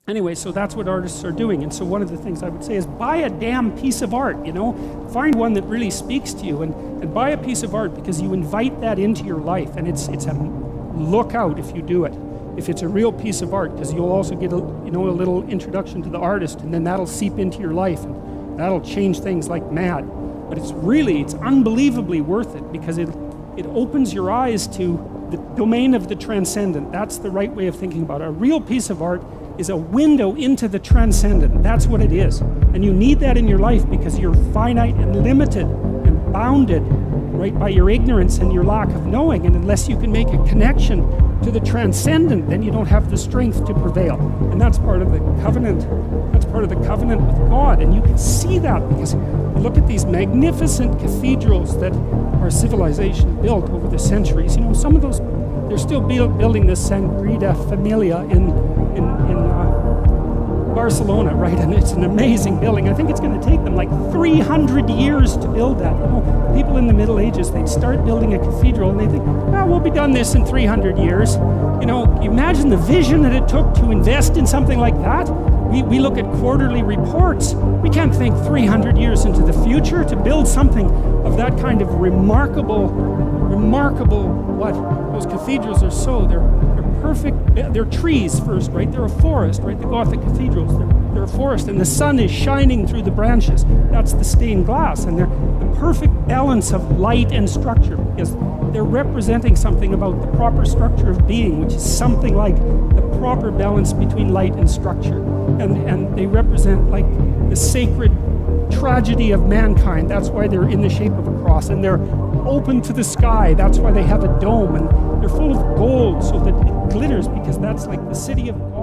Anyway, so that's what artists are doing. And so one of the things I would say is buy a damn piece of art, you know? Find one that really speaks to you and buy a piece of art, because you invite that into your life, and it's a lookout if you do it. If it's a real piece of art, because you'll also get a little introduction to the artist, and then that'll seep into your life, and that'll change things like mad. But it's unbelievably worth it, because it opens your eyes to the domain of the transcendent. That's the right way of thinking about it. A real piece of art is a window into the transcendent. That's what it is. And you need that in your life, because you're finite and limited and bounded, right, by your ignorance and your lack of knowing. And unless you can make a connection to the transcendent, then you don't have the strength to prevail. And that's part of the covenant. That's part of the covenant with God. And you can see that because you look at these magnificent cathedrals that our civilization built over the centuries. You know, some of those, they're still building the Sagrada Familia in Barcelona, right? And it's an amazing building. I think it's going to take them like 300 years to build that. You know, people in the Middle Ages, they'd start building a cathedral and they think, we'll be done this in 300 years. You know, imagine the vision that it took to invest in something like that. We look at quarterly reports. We can't think 300 years into the future to build something of that kind of remarkable, what? Those cathedrals are so, they're perfect. They're trees first, right? They're a forest, right? The Gothic cathedrals, they're a forest, and the sun is shining through the branches. That's the stained glass, and they're the perfect balance of light and structure, because they're representing something about the proper structure of being, which is something like the proper balance between light and structure. And they represent like the sacred tragedy of mankind. That's why they're in the shape of a cross, and they're open to the sky. That's why they have a dome, and they're full of gold so that it glitters, because that's like the city of God.